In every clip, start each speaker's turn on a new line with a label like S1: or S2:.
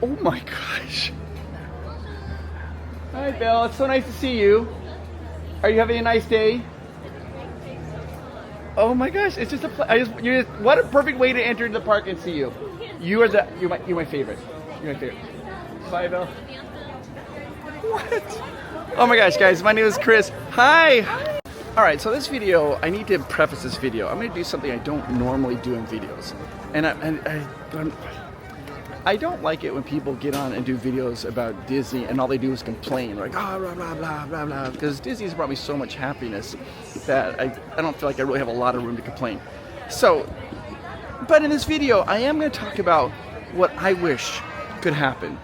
S1: Oh my gosh. Hi Bill, it's so nice to see you. Are you having a nice day? Oh my gosh, it's just what a perfect way to enter the park and see you. You're my favorite. You're my favorite. Bye Bill. What? Oh my gosh, guys, my name is Chris. Hi. All right, so this video, I need to preface this video. I'm gonna do something I don't normally do in videos. And I don't like it when people get on and do videos about Disney and all they do is complain, like, oh, blah, blah, blah, blah, blah, because Disney's brought me so much happiness that I don't feel like I really have a lot of room to complain. So, but in this video, I am going to talk about what I wish could happen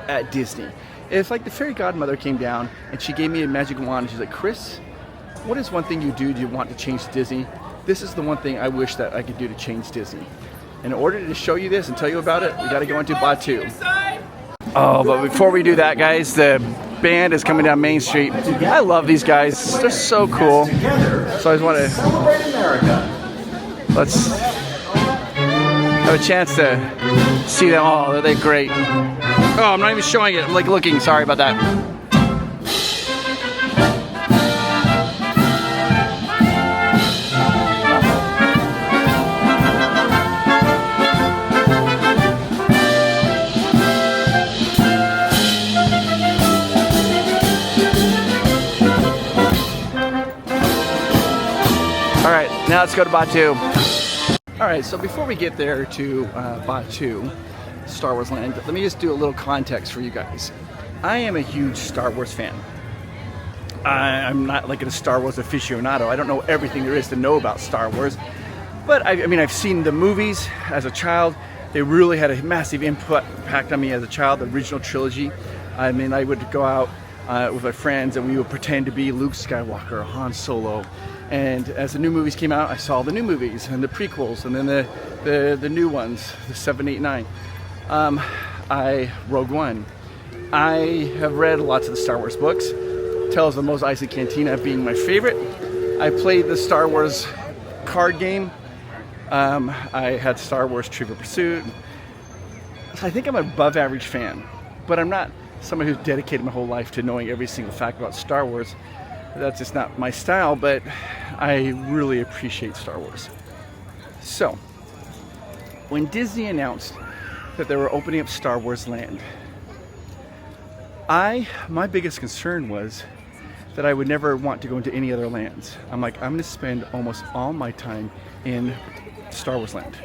S1: at Disney. If like the fairy godmother came down and she gave me a magic wand and she's like, Chris, what is one thing you want to change Disney? This is the one thing I wish that I could do to change Disney. In order to show you this and tell you about it, we got to go into Batuu. Oh, but before we do that, guys, the band is coming down Main Street. I love these guys. They're so cool. So I just want to let's have a chance to see them all. They're great. Oh, I'm not even showing it. I'm like looking. Sorry about that. Now let's go to Batuu. All right, so before we get there to Batuu, Star Wars Land, let me just do a little context for you guys. I am a huge Star Wars fan. I'm not like a Star Wars aficionado. I don't know everything there is to know about Star Wars, but I mean, I've seen the movies as a child. They really had a massive impact on me as a child, the original trilogy. I mean, I would go out with my friends and we would pretend to be Luke Skywalker or Han Solo. And as the new movies came out, I saw the new movies and the prequels and then the new ones, the 7, 8, 9. Rogue One. I have read lots of the Star Wars books. Tales of the Mos Eisley Cantina being my favorite. I played the Star Wars card game. I had Star Wars Trivial Pursuit. So I think I'm an above average fan, but I'm not someone who's dedicated my whole life to knowing every single fact about Star Wars. That's just not my style, but I really appreciate Star Wars. So, when Disney announced that they were opening up Star Wars Land, my biggest concern was that I would never want to go into any other lands. I'm like, I'm gonna spend almost all my time in Star Wars Land.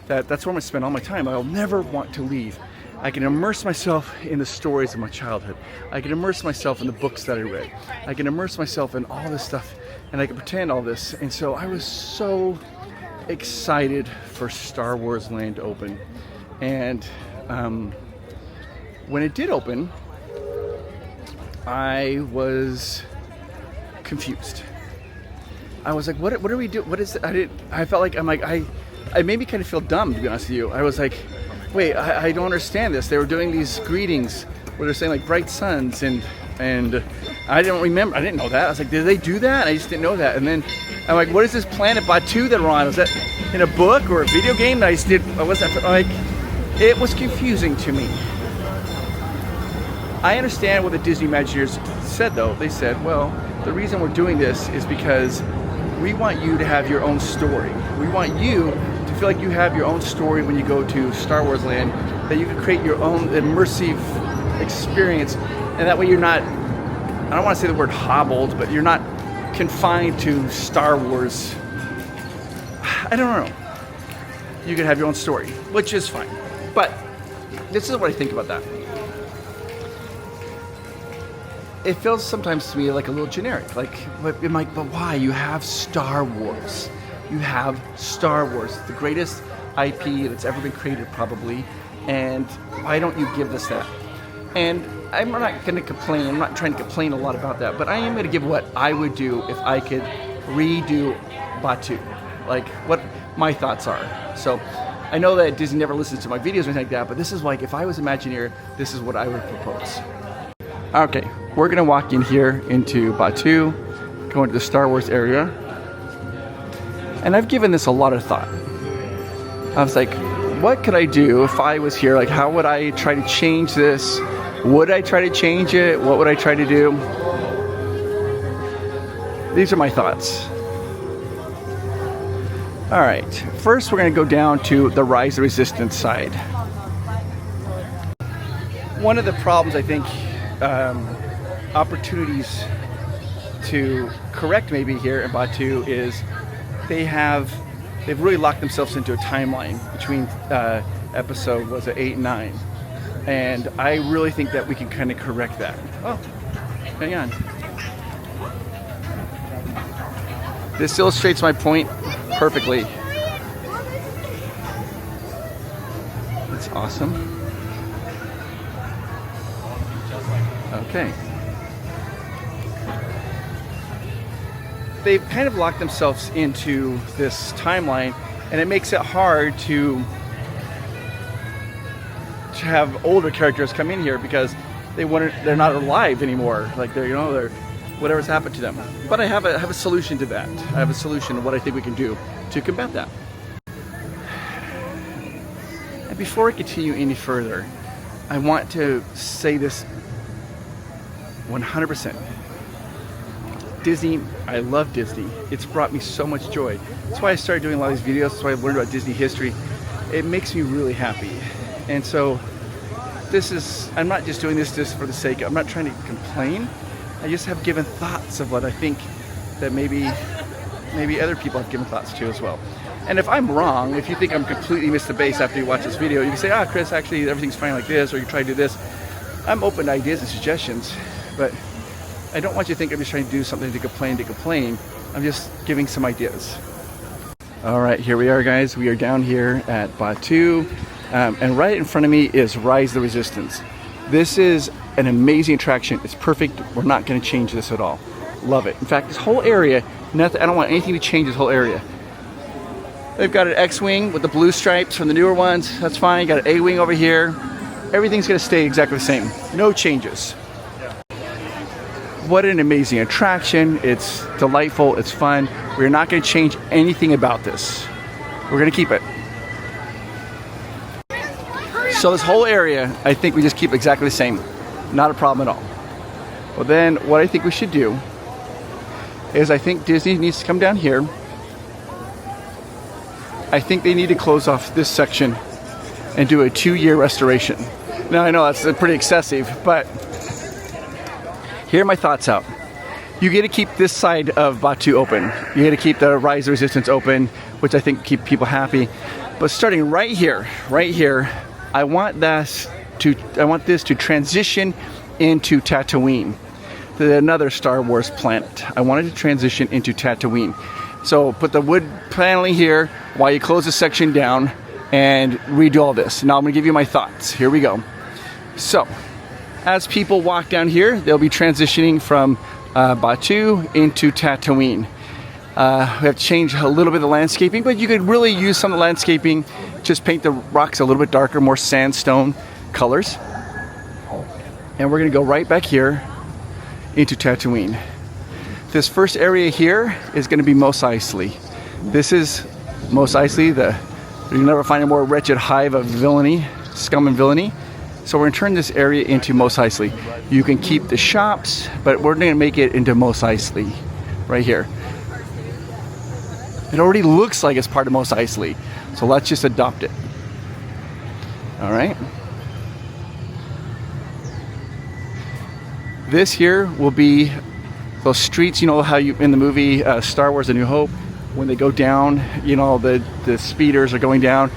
S1: That's where I'm gonna spend all my time. I'll never want to leave. I can immerse myself in the stories of my childhood. I can immerse myself in the books that I read. I can immerse myself in all this stuff, and I can pretend all this. And so I was so excited for Star Wars Land to open. And when it did open, I was confused. I was like, what are we doing? What is it? I felt like, I made me kind of feel dumb, to be honest with you. I was like, wait, I don't understand this. They were doing these greetings where they're saying like bright suns and I didn't know that. I was like, did they do that? I just didn't know that. And then I'm like, what is this planet Batuu that we're on? Was that in a book or a video game? It was confusing to me. I understand what the Disney Imagineers said though. They said, well, the reason we're doing this is because we want you to have your own story. We want you to feel like you have your own story when you go to Star Wars Land, that you can create your own immersive experience, and that way you're not, I don't want to say the word hobbled, but you're not confined to Star Wars. I don't know. You can have your own story, which is fine. But this is what I think about that. It feels sometimes to me like a little generic. Like, but why? You have Star Wars. You have Star Wars, the greatest IP that's ever been created, probably. And why don't you give us that? And I'm not going to complain. I'm not trying to complain a lot about that. But I am going to give what I would do if I could redo Batuu. Like, what my thoughts are. So, I know that Disney never listens to my videos or anything like that, but this is like, if I was Imagineer, this is what I would propose. Okay, we're gonna walk in here into Batuu, go into the Star Wars area. And I've given this a lot of thought. I was like, what could I do if I was here? Like, how would I try to change this? Would I try to change it? What would I try to do? These are my thoughts. All right, first we're gonna go down to the Rise of Resistance side. One of the problems, I think, opportunities to correct maybe here in Batuu is they've really locked themselves into a timeline between episode, was it 8 and 9? And I really think that we can kind of correct that. Oh, hang on. This illustrates my point perfectly. That's awesome. Okay. They've kind of locked themselves into this timeline, and it makes it hard to have older characters come in here because they're not alive anymore. Like they're whatever's happened to them. But I have a solution to that. I have a solution to what I think we can do to combat that. And before I continue any further, I want to say this 100%. Disney, I love Disney. It's brought me so much joy. That's why I started doing a lot of these videos. That's why I've learned about Disney history. It makes me really happy. And so I'm not just doing this just for the sake of, I'm not trying to complain. I just have given thoughts of what I think that maybe other people have given thoughts to as well. And if I'm wrong, if you think I'm completely missed the base after you watch this video, you can say, Chris, actually everything's fine like this, or you try to do this. I'm open to ideas and suggestions, but I don't want you to think I'm just trying to do something to complain. I'm just giving some ideas. All right, here we are, guys. We are down here at Batuu, and right in front of me is Rise of the Resistance. This is an amazing attraction. It's perfect. We're not going to change this at all. Love it. In fact, this whole area, I don't want anything to change this whole area. They've got an X-wing with the blue stripes from the newer ones. That's fine. You got an A-wing over here. Everything's going to stay exactly the same. No changes. What an amazing attraction. It's delightful. It's fun. We're not going to change anything about this. We're going to keep it. So this whole area, I think we just keep exactly the same. Not a problem at all. Well, then what I think we should do is I think Disney needs to come down here. I think they need to close off this section and do a 2-year restoration. Now I know that's pretty excessive, but here are my thoughts out. You get to keep this side of Batuu open. You get to keep the Rise of Resistance open, which I think keep people happy. But starting right here, I want this to transition into Tatooine, another Star Wars planet. I wanted to transition into Tatooine. So put the wood paneling here while you close the section down and redo all this. Now I'm going to give you my thoughts. Here we go. So as people walk down here, they'll be transitioning from Batuu into Tatooine. We have to change a little bit of the landscaping, but you could really use some of the landscaping. Just paint the rocks a little bit darker, more sandstone colors. And we're going to go right back here into Tatooine. This first area here is going to be Mos Eisley. This is Mos Eisley. You'll never find a more wretched hive of villainy, scum and villainy. So we're going to turn this area into Mos Eisley. You can keep the shops, but we're going to make it into Mos Eisley right here. It already looks like it's part of Mos Eisley, so let's just adopt it. All right. This here will be those streets, you know how you in the movie Star Wars A New Hope, when they go down, you know, the speeders are going down,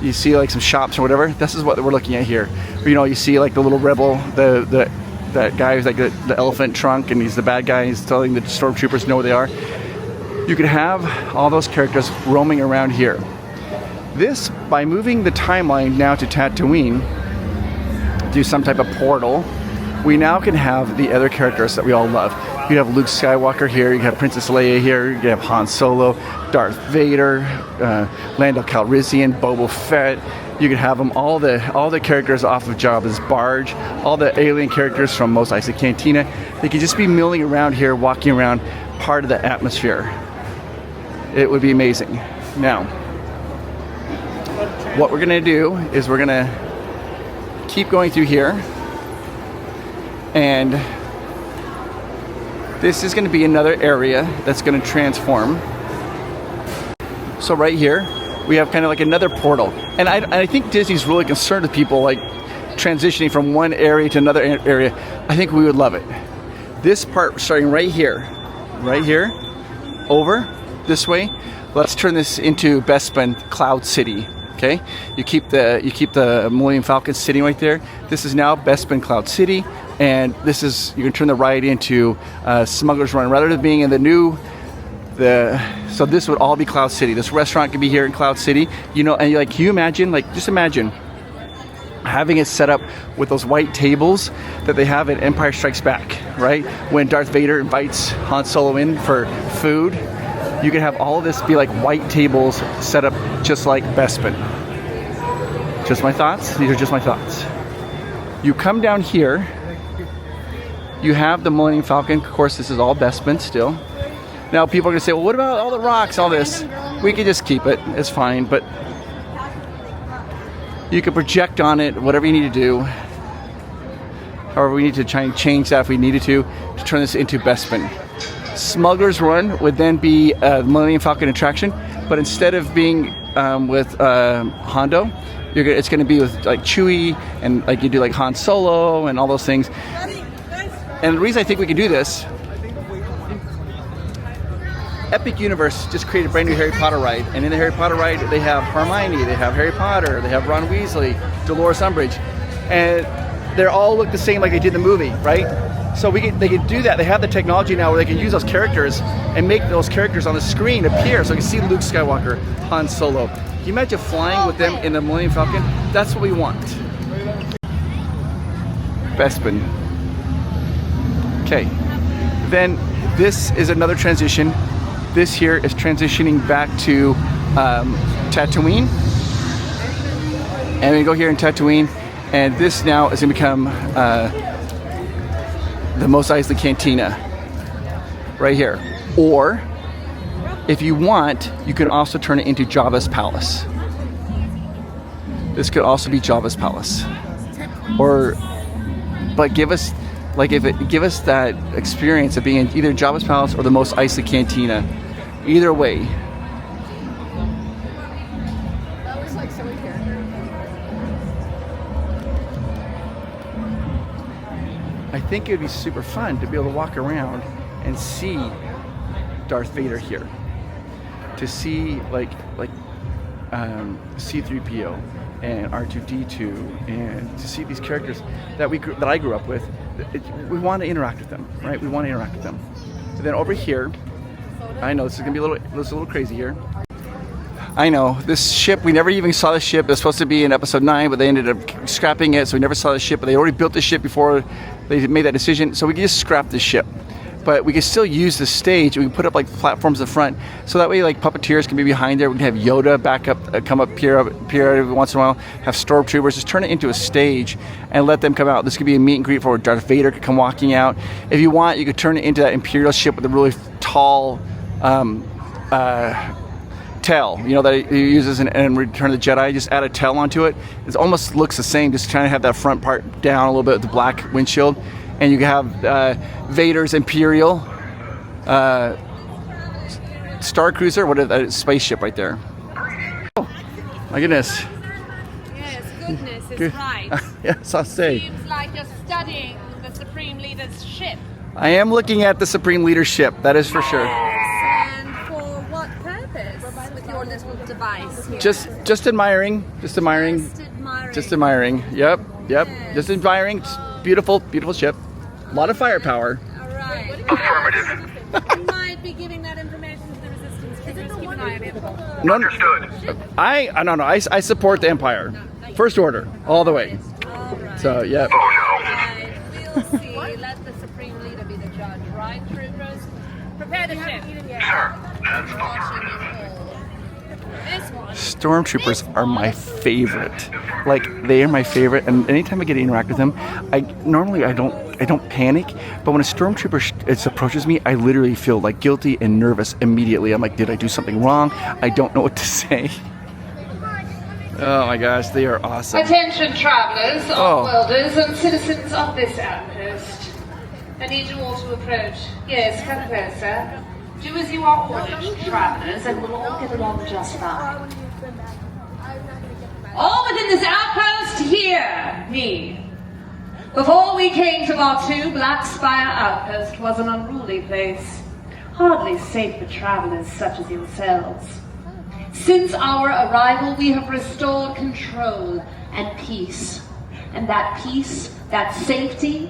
S1: you see like some shops or whatever. This is what we're looking at here. You know, you see like the little rebel, that guy who's like the elephant trunk, and he's the bad guy. He's telling the stormtroopers to know where they are. You could have all those characters roaming around here. This, by moving the timeline now to Tatooine, do some type of portal, we now can have the other characters that we all love. You have Luke Skywalker here, you have Princess Leia here, you have Han Solo, Darth Vader, Lando Calrissian, Boba Fett. You can have them, all the characters off of Jabba's barge, all the alien characters from Mos Eisley Cantina. They could just be milling around here, walking around, part of the atmosphere. It would be amazing. Now, what we're gonna do is we're gonna keep going through here, and this is gonna be another area that's gonna transform. So right here, we have kind of like another portal. And I think Disney's really concerned with people like transitioning from one area to another area. I think we would love it. This part starting right here, over this way. Let's turn this into Bespin Cloud City. Okay, you keep the Millennium Falcon sitting right there. This is now Bespin Cloud City, and this is, you can turn the ride into Smuggler's Run rather than being in so this would all be Cloud City. This restaurant could be here in Cloud City, you know. And like, can you imagine, like, just imagine having it set up with those white tables that they have at Empire Strikes Back, right? When Darth Vader invites Han Solo in for food, you could have all of this be like white tables set up just like Bespin. Just my thoughts. These are just my thoughts. You come down here, you have the Millennium Falcon. Of course, this is all Bespin still. Now people are gonna say, well, what about all the rocks, all this? We could just keep it, it's fine, but you could project on it, whatever you need to do. However, we need to try and change that if we needed to turn this into Bespin. Smuggler's Run would then be a Millennium Falcon attraction, but instead of being with Hondo, it's gonna be with like Chewie, and like you do like Han Solo and all those things. And the reason I think we can do this, Epic Universe just created a brand new Harry Potter ride, and in the Harry Potter ride they have Hermione, they have Harry Potter, they have Ron Weasley, Dolores Umbridge, and they all look the same like they did in the movie, right? So they can do that. They have the technology now where they can use those characters and make those characters on the screen appear, so you can see Luke Skywalker, Han Solo. Can you imagine flying with them in the Millennium Falcon? That's what we want. Bespin. Okay, then this is another transition. This here is transitioning back to Tatooine. And we go here in Tatooine, and this now is gonna become the Mos Eisley Cantina right here. Or if you want, you can also turn it into Jabba's Palace. This could also be Jabba's Palace. But give us that experience of being in either Jabba's Palace or the Mos Eisley Cantina. Either way.
S2: That was like silly character.
S1: I think it would be super fun to be able to walk around and see Darth Vader here. To see like C-3PO and R2-D2, and to see these characters that I grew up with. We want to interact with them, right? We want to interact with them. And then over here, I know this is gonna be a little crazy here. I know this ship. We never even saw the ship. It was supposed to be in episode 9, but they ended up scrapping it, so we never saw the ship. But they already built the ship before they made that decision, so we can just scrap the ship. But we can still use the stage. We can put up like platforms in front, so that way like puppeteers can be behind there. We can have Yoda back up, come up here every once in a while. Have stormtroopers. Just turn it into a stage and let them come out. This could be a meet and greet for Darth Vader could come walking out. If you want, you could turn it into that Imperial ship with a really tall tail, you know, that he uses in Return of the Jedi. Just add a tail onto it. It almost looks the same. Just trying to have that front part down a little bit with the black windshield. And you can have Vader's Imperial Star Cruiser. What is that? Spaceship right there. Oh, my goodness.
S2: Yes, goodness is right.
S1: Yes, I'll say.
S2: Seems like you're studying the Supreme Leader's ship.
S1: I am looking at the Supreme Leader's ship. That is for sure.
S2: And for what purpose with your little device here?
S1: Just admiring. Just admiring. Just admiring. Yep.
S2: Yes.
S1: Just admiring. Beautiful ship. A lot of firepower.
S2: All right.
S3: Affirmative.
S2: You might be giving that information to the resistance. Is it keep an eye on it?
S1: No,
S3: Understood.
S1: I don't know. I support the Empire. First Order, all the way.
S2: All right.
S1: So, yeah.
S3: Oh
S2: Right. We'll see. Let the Supreme Leader be the judge, right, troopers? Prepare the ship.
S3: no. Sir, that's fine.
S2: This one.
S1: Stormtroopers are my favorite. Like, they are my favorite, and anytime I get to interact with them, I don't panic, but when a stormtrooper approaches me, I literally feel like guilty and nervous immediately. I'm like, did I do something wrong? I don't know what to say. Oh my gosh, they are awesome.
S2: Attention travelers,
S1: Oh.
S2: off-worlders and citizens of this outpost. I need you all to approach. Yes, come closer. Do as you are ordered, travelers, and we'll all get along just fine. All within this outpost, hear me. Before we came to Batu, Black Spire Outpost was an unruly place, hardly safe for travelers such as yourselves. Since our arrival, we have restored control and peace. And that peace, that safety,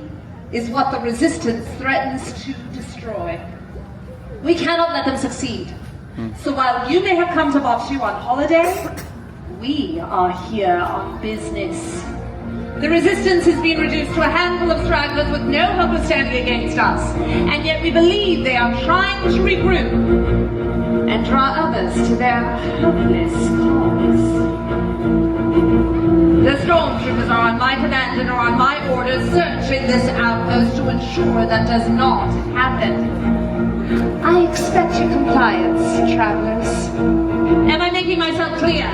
S2: is what the Resistance threatens to destroy. We cannot let them succeed. So while you may have come to Batu on holiday, we are here on business. The Resistance has been reduced to a handful of stragglers with no hope of standing against us. And yet we believe they are trying to regroup and draw others to their hopeless cause. The stormtroopers are on my command and are on my orders searching this outpost to ensure that does not happen. I expect your compliance, travelers. Am I making myself clear?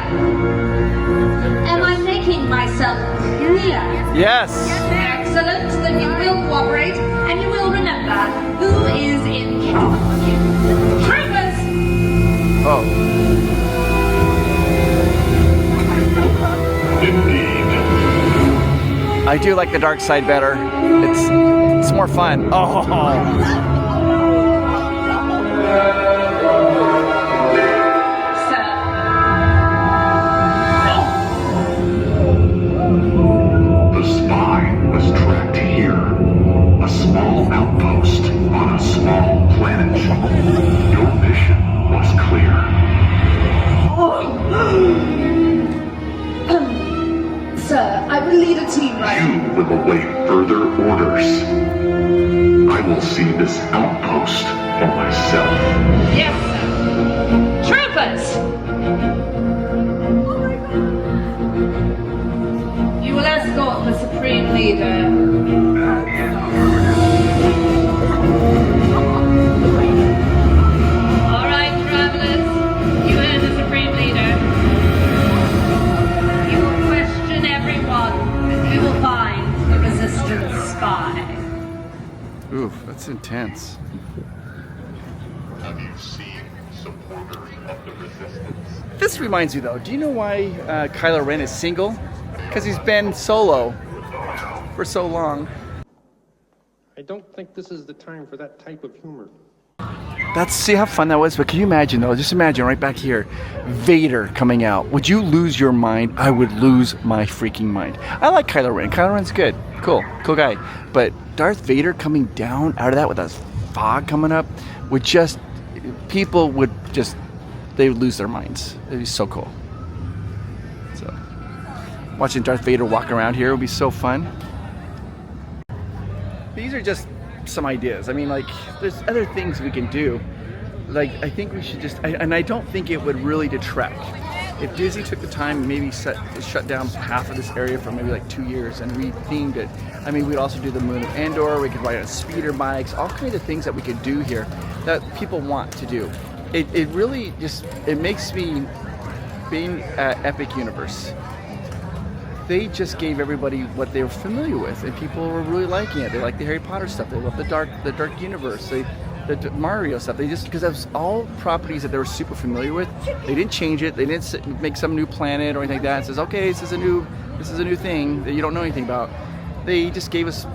S2: Am I making myself clear?
S1: Yes.
S2: Excellent, then you will cooperate and you will remember who is in charge. Troopers!
S1: Oh.
S3: Indeed.
S1: I do like the dark side better. It's more fun. Oh.
S3: The spy was tracked here. A small outpost on a small planet. Your mission was clear.
S2: Sir, I will lead a team right now.
S3: You will await further orders. I will see this outpost for myself.
S2: Yes, sir. Troopers! You will escort the Supreme Leader. All right, travelers. You heard the Supreme Leader. You will question everyone, and we will find the Resistance spy.
S1: Oof, that's intense.
S3: Have you seen supporters of the Resistance?
S1: This reminds me though, do you know why Kylo Ren is single? Because he's been solo for so long.
S4: I don't think this is the time for that type of humor.
S1: See how fun that was? But can you imagine though, just imagine right back here, Vader coming out. Would you lose your mind? I would lose my freaking mind. I like Kylo Ren. Kylo Ren's good. Cool guy. But Darth Vader coming down out of that with a fog coming up would just, people would just, they would lose their minds. It'd be so cool. So, watching Darth Vader walk around here would be so fun. These are just some ideas. I mean, like, there's other things we can do. Like, I think we should just, and I don't think it would really detract. If Disney took the time and maybe shut down half of this area for maybe like 2 years and rethemed it. I mean, we'd also do the Moon of Endor, we could ride on speeder bikes, all kinds of things that we could do here that people want to do. It really just, it makes me, being at Epic Universe, they just gave everybody what they were familiar with, and people were really liking it. They like the Harry Potter stuff. They love the dark universe. The Mario stuff. They just, because that was all properties that they were super familiar with. They didn't change it. They didn't make some new planet or anything like that. It says, okay, this is a new thing that you don't know anything about. They just gave us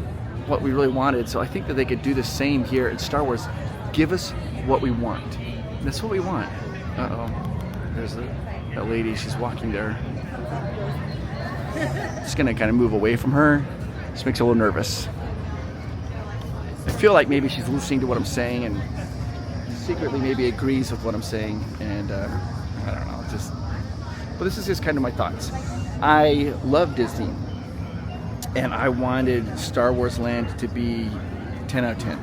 S1: what we really wanted. So I think that they could do the same here in Star Wars. Give us what we want. And that's what we want. There's that lady. She's walking there. Just gonna kind of move away from her. Just makes her a little nervous. I feel like maybe she's listening to what I'm saying and secretly maybe agrees with what I'm saying. And I don't know, but this is just kind of my thoughts. I love Disney, and I wanted Star Wars Land to be 10 out of 10.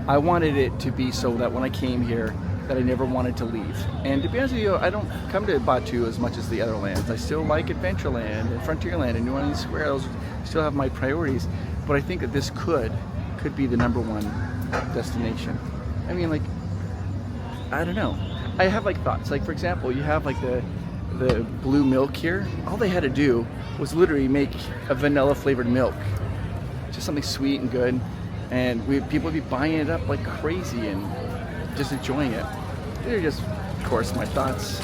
S1: I wanted it to be so that when I came here, that I never wanted to leave. And to be honest with you, I don't come to Batu as much as the other lands. I still like Adventureland and Frontierland and New Orleans Square. Those still have my priorities. But I think that this could be the #1 destination. I mean, like, I don't know. I have like thoughts. Like, for example, you have like the the blue milk here, all they had to do was literally make a vanilla flavored milk. Just something sweet and good. And people would be buying it up like crazy and just enjoying it. They're just, of course, my thoughts.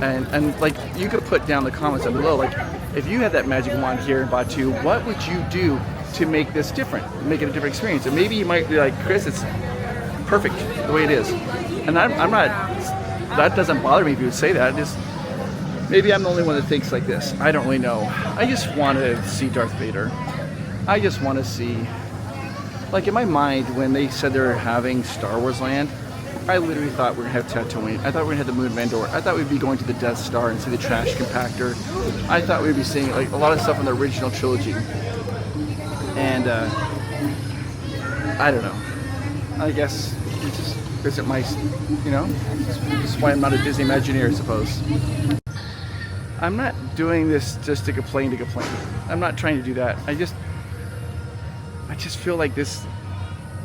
S1: And like, you could put down the comments down below, like, if you had that magic wand here in Batu, what would you do to make this different, make it a different experience? And maybe you might be like, Chris, it's perfect the way it is. And I'm not, that doesn't bother me if you would say that. Just, maybe I'm the only one that thinks like this. I don't really know. I just want to see Darth Vader. I just want to see, like, in my mind, when they said they were having Star Wars Land, I literally thought we were going to have Tatooine. I thought we were going to have the Moon of Endor. I thought we'd be going to the Death Star and see the trash compactor. I thought we'd be seeing like a lot of stuff in the original trilogy. And I don't know. I guess it just isn't my, you know, that's why I'm not a Disney Imagineer, I suppose. I'm not doing this just to complain. I'm not trying to do that. I just feel like this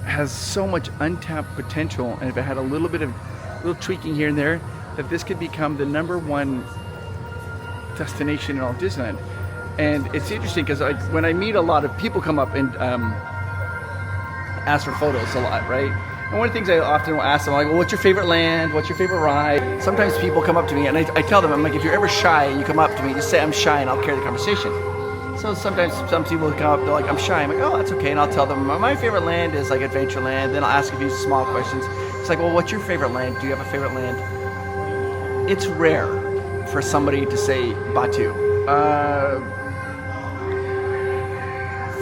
S1: has so much untapped potential, and if it had a little bit of tweaking here and there, that this could become the #1 destination in all of Disneyland. And it's interesting because when I meet a lot of people come up and ask for photos a lot, right? And one of the things I often will ask them, I'm like, well, what's your favorite land? What's your favorite ride? Sometimes people come up to me and I tell them, I'm like, if you're ever shy and you come up to me, just say I'm shy and I'll carry the conversation. So sometimes some people come up, they're like, I'm shy. I'm like, oh, that's okay. And I'll tell them, my favorite land is like Adventureland. Then I'll ask a few small questions. It's like, well, what's your favorite land? Do you have a favorite land? It's rare for somebody to say Batu.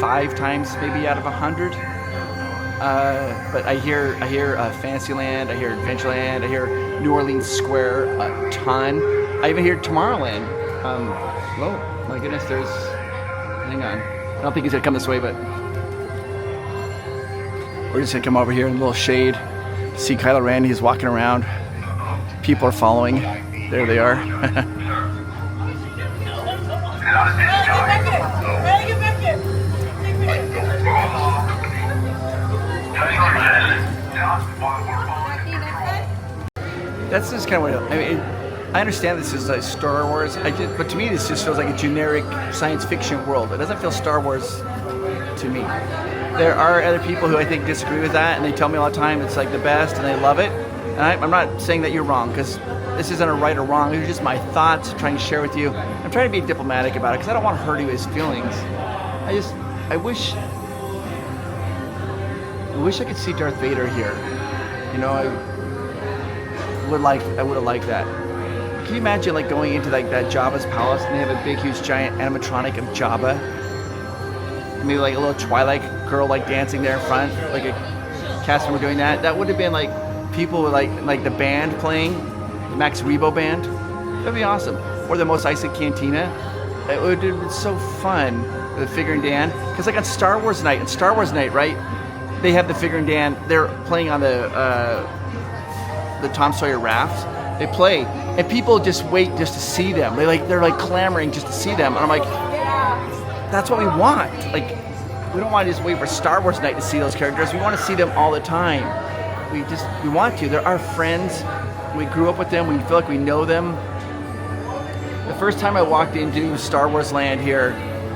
S1: 5 times maybe out of 100. But I hear Fantasyland, I hear Adventureland, I hear New Orleans Square a ton. I even hear Tomorrowland. Oh my goodness, there's, hang on. I don't think he's gonna come this way, but we're just gonna come over here in a little shade. See Kylo Ren, he's walking around. People are following. There they are. That's just kind of what I mean. I understand this is like Star Wars, but to me this just feels like a generic science fiction world. It doesn't feel Star Wars to me. There are other people who I think disagree with that, and they tell me all the time it's like the best and they love it. And I'm not saying that you're wrong, because this isn't a right or wrong. These are just my thoughts I'm trying to share with you. I'm trying to be diplomatic about it because I don't want to hurt his feelings. I wish I could see Darth Vader here. You know, I would have liked that. Can you imagine like going into like that Jabba's palace and they have a big, huge, giant animatronic of Jabba? Maybe like a little Twilight girl like dancing there in front, like a cast member doing that. That would have been like people with like the band playing, the Max Rebo band. That'd be awesome. Or the Mos Eisley Cantina. It would have been so fun, the Figure and Dan. Because like on Star Wars night, right? They have the Figure and Dan. They're playing on the Tom Sawyer raft. They play, and people just wait just to see them. They're like clamoring just to see them. And I'm like, that's what we want. Like, we don't want to just wait for Star Wars night to see those characters. We want to see them all the time. We want to. They're our friends. We grew up with them. We feel like we know them. The first time I walked into Star Wars Land here,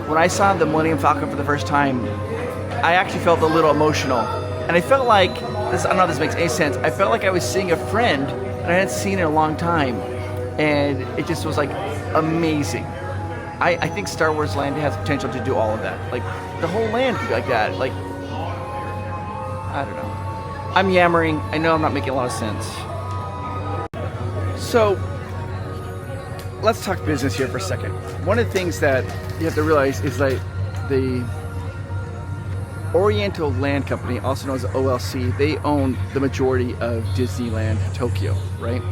S1: when I saw the Millennium Falcon for the first time, I actually felt a little emotional. And I felt like, I don't know if this makes any sense, I felt like I was seeing a friend that I hadn't seen in a long time. And it just was like amazing. I think Star Wars Land has potential to do all of that. Like, the whole land could be like that. Like, I don't know. I'm yammering. I know I'm not making a lot of sense. So, let's talk business here for a second. One of the things that you have to realize is like the Oriental Land Company, also known as OLC, they own the majority of Disneyland Tokyo, right?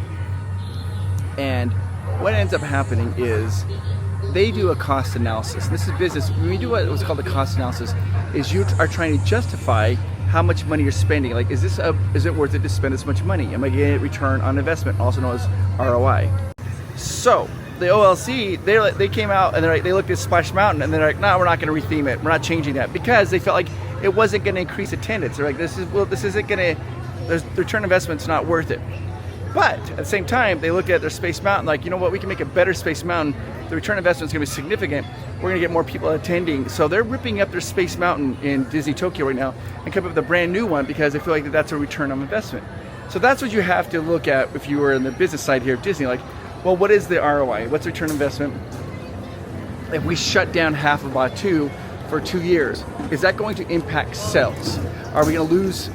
S1: And what ends up happening is they do a cost analysis. This is business. When we do what's called a cost analysis, is you are trying to justify how much money you're spending. Like, is it worth it to spend this much money? Am I getting a return on investment, also known as ROI? So the OLC, they came out and they looked at Splash Mountain and they're like, no, we're not going to retheme it. We're not changing that, because they felt like it wasn't going to increase attendance. They're like, this isn't going to, the return investment's not worth it. But at the same time, they look at their Space Mountain like, you know what, we can make a better Space Mountain. The return on investment is going to be significant. We're going to get more people attending. So they're ripping up their Space Mountain in Disney Tokyo right now and come up with a brand new one because they feel like that's a return on investment. So that's what you have to look at if you were in the business side here of Disney. Like, well, what is the ROI? What's the return on investment? If we shut down half of Batu for 2 years, is that going to impact sales? Are we going to lose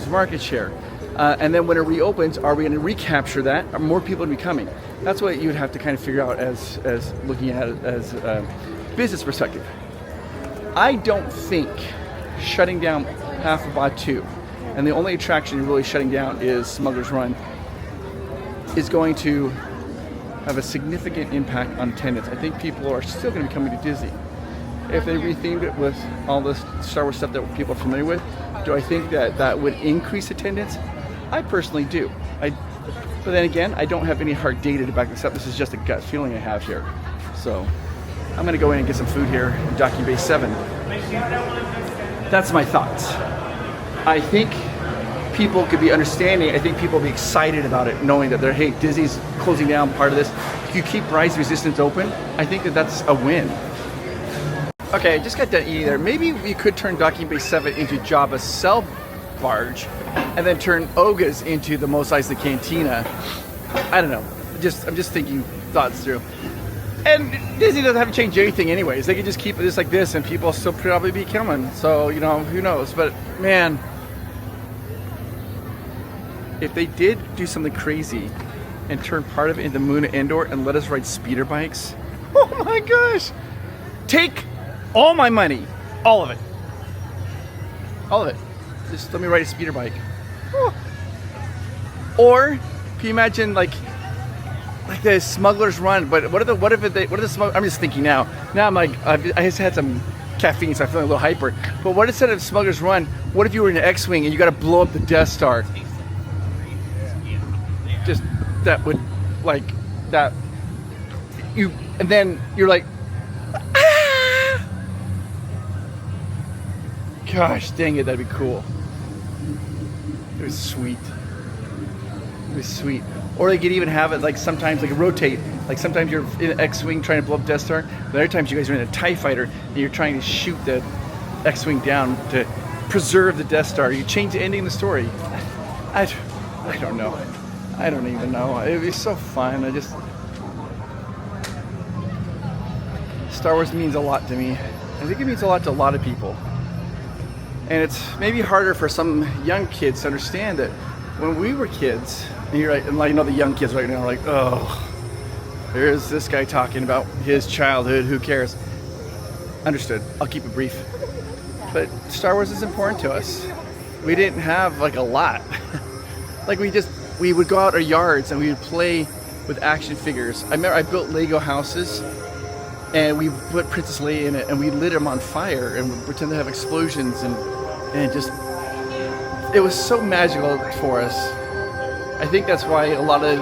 S1: market share? And then when it reopens, are we going to recapture that? Are more people going to be coming? That's what you would have to kind of figure out as looking at it as a business perspective. I don't think shutting down half of Batu, and the only attraction you're really shutting down is Smuggler's Run, is going to have a significant impact on attendance. I think people are still going to be coming to Disney. If they rethemed it with all this Star Wars stuff that people are familiar with, do I think that that would increase attendance? I personally do. But then again, I don't have any hard data to back this up. This is just a gut feeling I have here. So I'm gonna go in and get some food here in Docking Bay 7. That's my thoughts. I think people could be understanding. I think people will be excited about it, knowing that hey, Disney's closing down part of this. If you keep Rise Resistance open, I think that that's a win. Okay, I just got done eating there. Maybe we could turn Docking Bay 7 into Jabba's cell barge and then turn Oga's into the Mos Eisley Cantina. I don't know. I'm just thinking thoughts through. And Disney doesn't have to change anything anyways. They could just keep it just like this and people still probably be coming. So, you know, who knows? But man, if they did do something crazy and turn part of it into Moon Endor and let us ride speeder bikes, oh my gosh. Take all my money. All of it. All of it. Just let me ride a speeder bike. Whew. Or can you imagine like the Smuggler's Run? But what if the smugglers? I'm just thinking now. Now I'm like I just had some caffeine, so I'm feeling a little hyper. But what instead of Smuggler's Run? What if you were in an X-wing and you got to blow up the Death Star? Just that would like that. And then you're like, ah! Gosh, dang it, that'd be cool. It was sweet. It was sweet. Or they could even have it like sometimes like rotate. Like sometimes you're in an X-wing trying to blow up Death Star. But other times you guys are in a TIE fighter and you're trying to shoot the X-wing down to preserve the Death Star. You change the ending of the story. I don't know. I don't even know. It'd be so fun. Star Wars means a lot to me. I think it means a lot to a lot of people. And it's maybe harder for some young kids to understand that when we were kids, and you're right, and like, you know, the young kids right now are like, oh, there's this guy talking about his childhood, who cares? Understood. I'll keep it brief. But Star Wars is important to us. We didn't have like a lot. Like we would go out our yards and we would play with action figures. I remember I built Lego houses and we put Princess Leia in it and we lit them on fire and would pretend to have explosions and it was so magical for us. I think that's why a lot of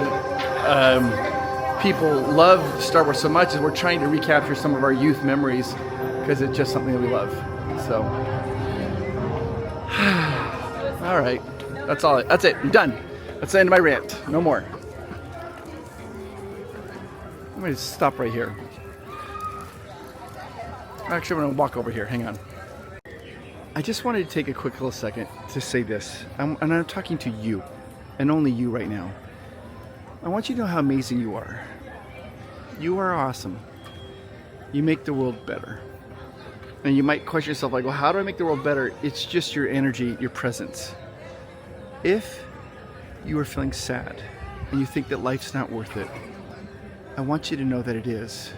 S1: people love Star Wars so much, is we're trying to recapture some of our youth memories because it's just something that we love. So, all right, that's it. I'm done. That's the end of my rant. No more. I'm going to stop right here. Actually, I'm going to walk over here. Hang on. I just wanted to take a quick little second to say this. And I'm talking to you, and only you right now. I want you to know how amazing you are. You are awesome. You make the world better. And you might question yourself like, well, how do I make the world better? It's just your energy, your presence. If you are feeling sad and you think that life's not worth it, I want you to know that it is.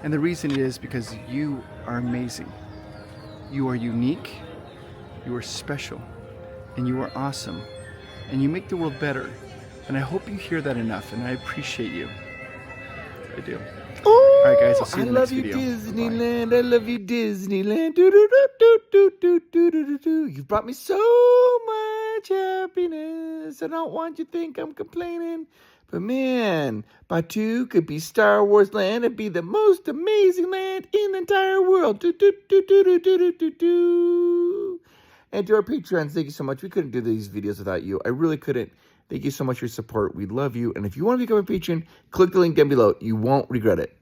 S1: And the reason it is because you are amazing. You are unique, you are special, and you are awesome. And you make the world better. And I hope you hear that enough, and I appreciate you. I do. All right, guys, I'll see you in the next video. I love you, Disneyland. Bye. I love you, Disneyland. You've brought me so much happiness. I don't want you to think I'm complaining. But man, Batu could be Star Wars land and be the most amazing land in the entire world. And to our Patreons, thank you so much. We couldn't do these videos without you. I really couldn't.
S5: Thank you so much for your support. We love you. And if you want to become a patron, click the link down below. You won't regret it.